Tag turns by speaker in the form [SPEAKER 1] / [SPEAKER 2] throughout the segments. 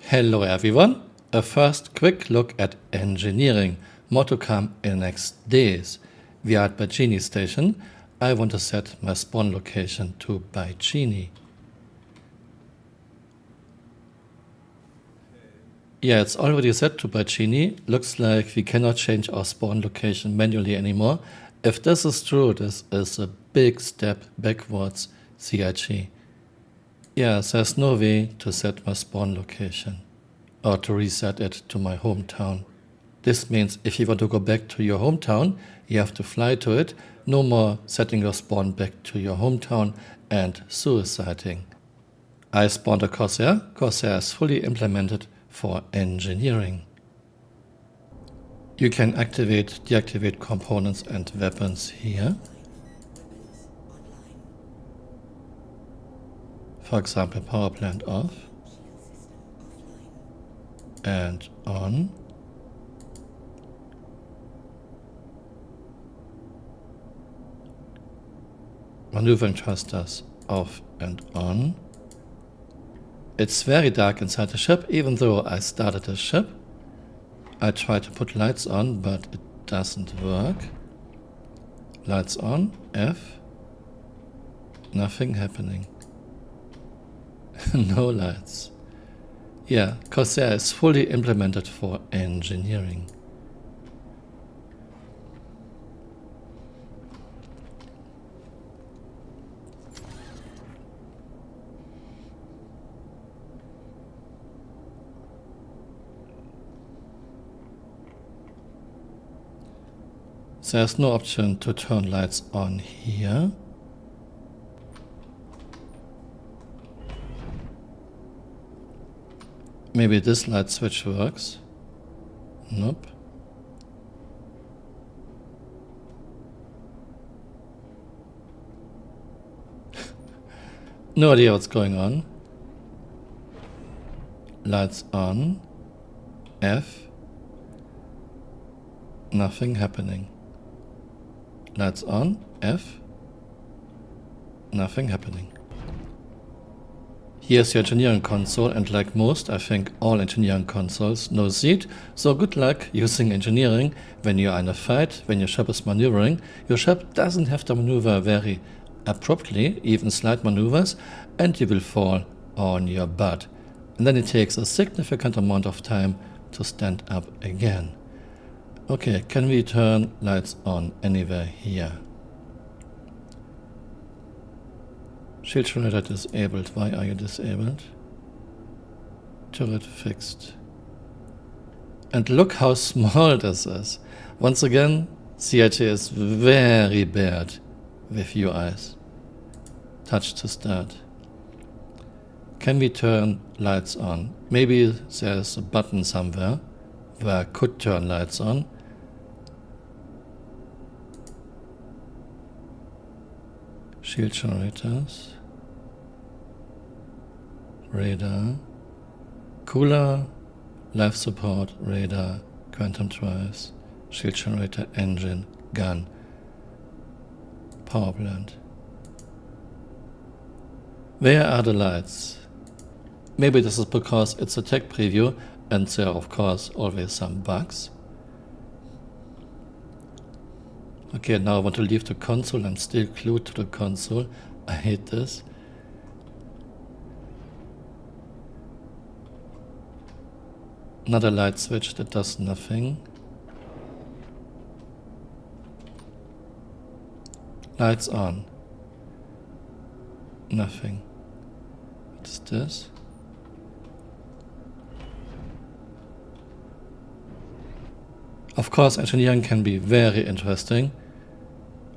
[SPEAKER 1] Hello everyone, a first quick look at engineering, more to come in the next days. We are at Bajini station. I want to set my spawn location to Bajini. Yeah, it's already set to Bajini. Looks like we cannot change our spawn location manually anymore. If this is true, this is a big step backwards CIG. Yeah, there's no way to set my spawn location or to reset it to my hometown. This means if you want to go back to your hometown, you have to fly to it. No more setting your spawn back to your hometown and suiciding. I spawned a Corsair. Corsair is fully implemented for engineering. You can activate, deactivate components and weapons here. For example, power plant off and on. Maneuvering thrusters off and on. It's very dark inside the ship, even though I started the ship. I try to put lights on, but it doesn't work. Lights on, F. Nothing happening. No lights. Yeah, Corsair is fully implemented for engineering. There's no option to turn lights on here. Maybe this light switch works. Nope. No idea what's going on. Lights on. F. Nothing happening. Lights on. F. Nothing happening. Here's your engineering console, and like most, I think all engineering consoles, no seat. So good luck using engineering when you are in a fight, when your ship is maneuvering. Your ship doesn't have to maneuver very abruptly, even slight maneuvers, and you will fall on your butt. And then it takes a significant amount of time to stand up again. Okay, can we turn lights on anywhere here? Shield generator disabled. Why are you disabled? Turret fixed. And look how small this is. Once again, CIG is very bad with UIs. Touch to start. Can we turn lights on? Maybe there's a button somewhere where I could turn lights on. Shield generators. Radar. Cooler. Life support. Radar. Quantum drives. Shield generator. Engine. Gun. Power plant. Where are the lights? Maybe this is because it's a tech preview and there are of course always some bugs. Okay, now I want to leave the console. I'm still glued to the console. I hate this. Another light switch that does nothing. Lights on. Nothing. What's this? Of course, engineering can be very interesting,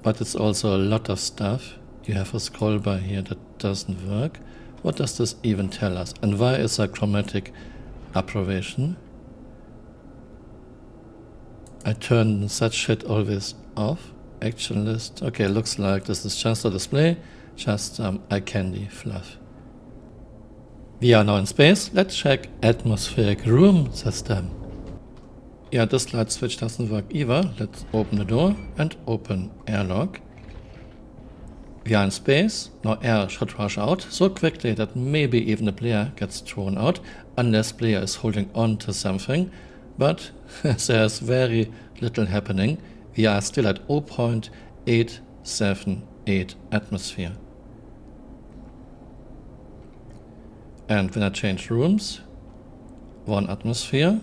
[SPEAKER 1] but it's also a lot of stuff. You have a scroll bar here that doesn't work. What does this even tell us? And why is there chromatic aberration? I turn such shit always off. Action list. Okay, looks like this is just a display, just some eye candy fluff. We are now in space. Let's check atmospheric room system. Yeah, this light switch doesn't work either. Let's open the door and open airlock. We are in space, now air should rush out so quickly that maybe even the player gets thrown out, unless player is holding on to something, but there's very little happening. We are still at 0.878 atmosphere. And when I change rooms, 1 atmosphere,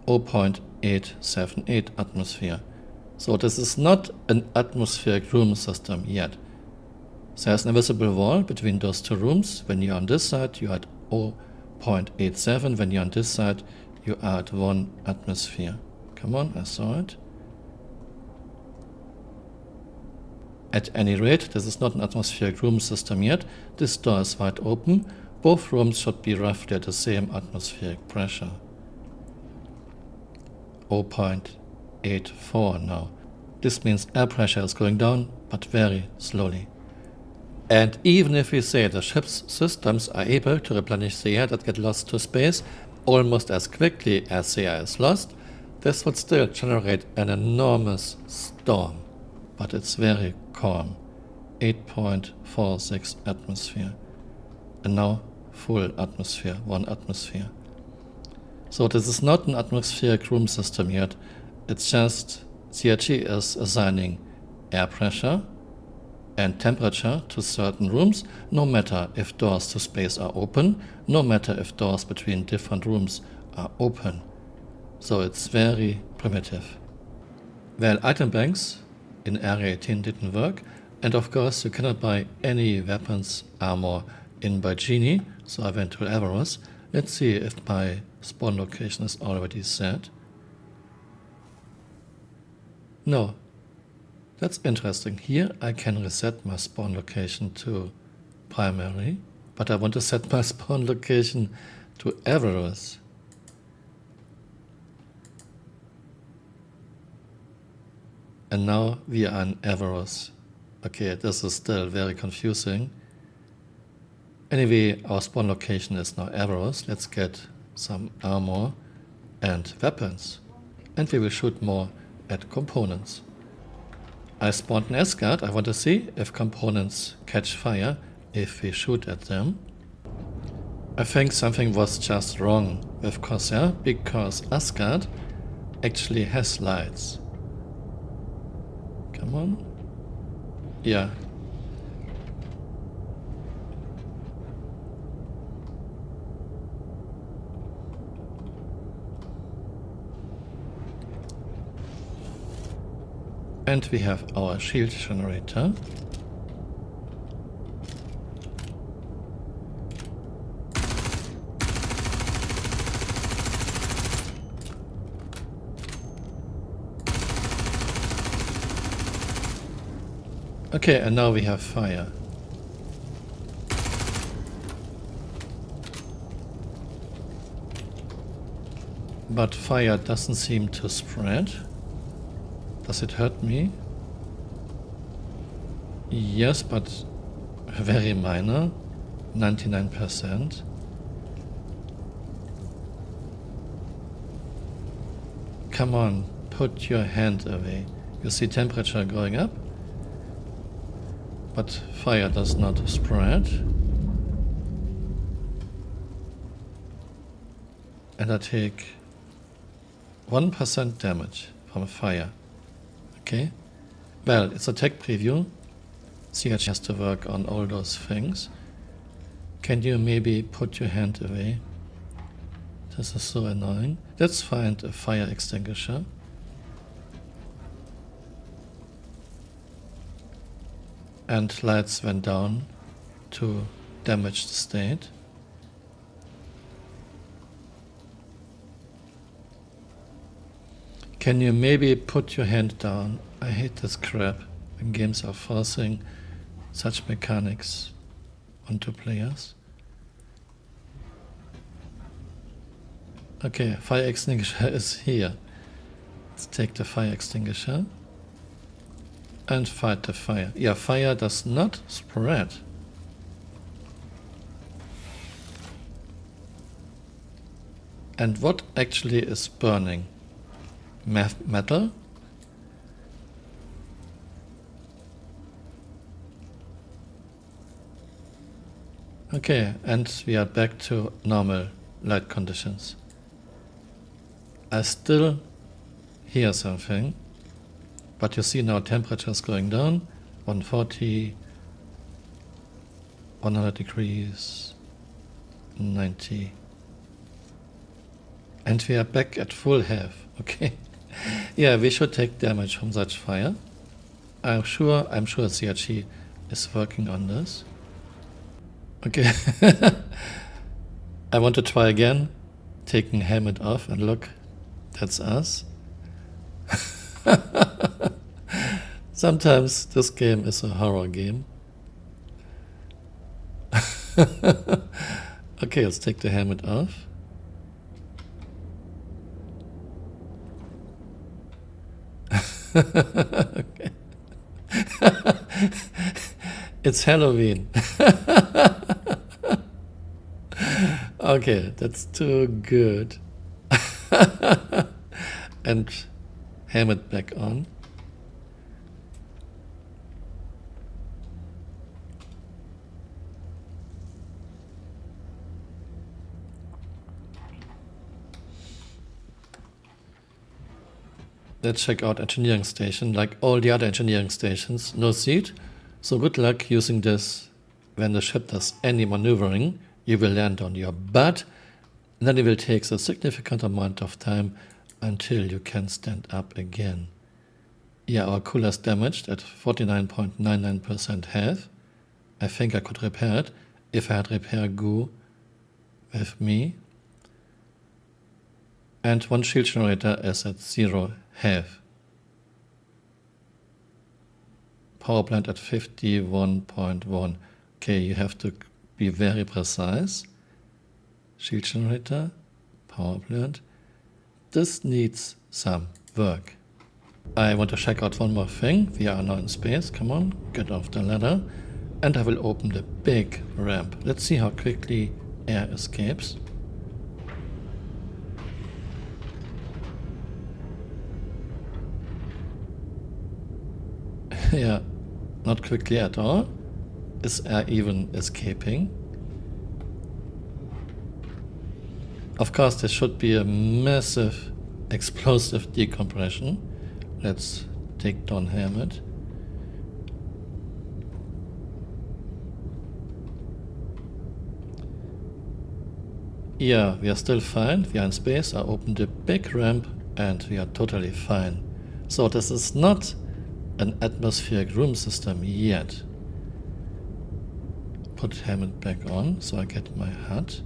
[SPEAKER 1] 0.878 atmosphere. So this is not an atmospheric room system yet. There's an invisible wall between those two rooms. When you're on this side, you're at 0.87. When you're on this side, you are at 1 atmosphere. Come on, I saw it. At any rate, this is not an atmospheric room system yet. This door is wide open. Both rooms should be roughly at the same atmospheric pressure. 0.84 now. This means air pressure is going down, but very slowly. And even if we say the ship's systems are able to replenish the air that gets lost to space almost as quickly as the air is lost, this would still generate an enormous storm. But it's very calm. 8.46 atmosphere. And now full atmosphere, 1 atmosphere. So this is not an atmospheric room system yet. It's just CRT is assigning air pressure and temperature to certain rooms, no matter if doors to space are open, no matter if doors between different rooms are open. So it's very primitive. Well, item banks in Area 18 didn't work, and of course you cannot buy any weapons armor in by Genie, so I went to Everos. Let's see if my spawn location is already set. No. That's interesting. Here I can reset my spawn location to primary, but I want to set my spawn location to Everos. And now we are in Everos. Okay, this is still very confusing. Anyway, our spawn location is now Everos. Let's get some armor and weapons. And we will shoot more at components. I spawned an S-guard. I want to see if components catch fire if we shoot at them. I think something was just wrong with Corsair because S-guard actually has lights. Come on. Yeah. And we have our shield generator. Okay, and now we have fire. But fire doesn't seem to spread. Does it hurt me? Yes, but very minor. 99%. Come on, put your hand away. You see temperature going up? But fire does not spread. And I take 1% damage from fire. Okay. Well, it's a tech preview. CH has to work on all those things. Can you maybe put your hand away? This is so annoying. Let's find a fire extinguisher. And lights went down to damaged state. Can you maybe put your hand down? I hate this crap when games are forcing such mechanics onto players. Okay, fire extinguisher is here. Let's take the fire extinguisher and fight the fire. Yeah, fire does not spread. And what actually is burning? Metal? Okay, and we are back to normal light conditions. I still hear something, but you see now temperatures going down, 140, 100 degrees, 90. And we are back at full health, okay? Yeah, we should take damage from such fire. I'm sure CRG is working on this. Okay. I want to try again, taking helmet off, and look, that's us. Sometimes this game is a horror game. Okay, let's take the helmet off. Okay. It's Halloween. Okay, that's too good. And helmet back on. Let's check out engineering station. Like all the other engineering stations, no seat. So good luck using this. When the ship does any maneuvering, you will land on your butt. And then it will take a significant amount of time until you can stand up again. Yeah, our cooler is damaged at 49.99% health. I think I could repair it if I had repair goo with me. And one shield generator is at 0 health. Power plant at 51.1. Okay, you have to be very precise. Shield generator, power plant. This needs some work. I want to check out one more thing. We are now in space. Come on, get off the ladder. And I will open the big ramp. Let's see how quickly air escapes. Yeah, not quickly at all. Is air even escaping? Of course, there should be a massive explosive decompression. Let's take down helmet. Yeah, we are still fine. We are in space. I opened the big ramp and we are totally fine. So this is not an atmospheric room system yet. Put helmet back on so I get my hat.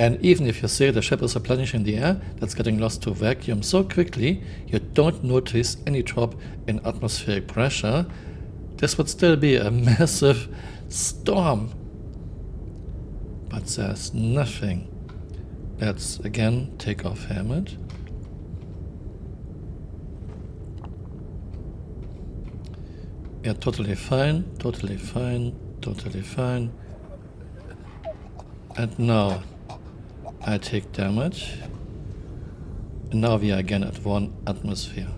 [SPEAKER 1] And even if you say the ship is replenishing the air, that's getting lost to vacuum so quickly you don't notice any drop in atmospheric pressure, this would still be a massive storm. But there's nothing. Let's again take off helmet. Yeah, totally fine, totally fine, totally fine. And now I take damage. And now we are again at 1 atmosphere.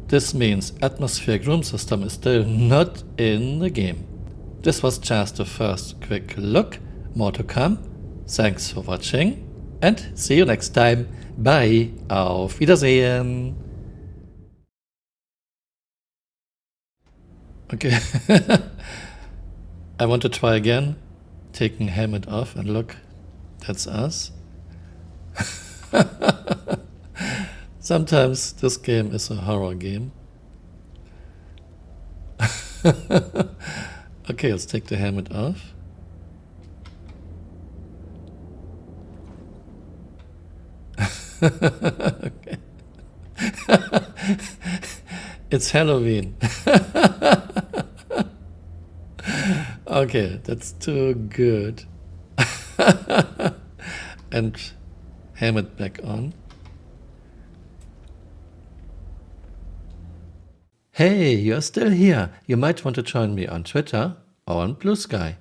[SPEAKER 1] This means atmospheric room system is still not in the game. This was just the first quick look. More to come. Thanks for watching and see you next time. Bye. Auf Wiedersehen. Okay. I want to try again, taking helmet off, and look, that's us. Sometimes this game is a horror game. Okay, let's take the helmet off. Okay. It's Halloween. Okay, that's too good. And helmet back on. Hey, you're still here. You might want to join me on Twitter or on Blue Sky.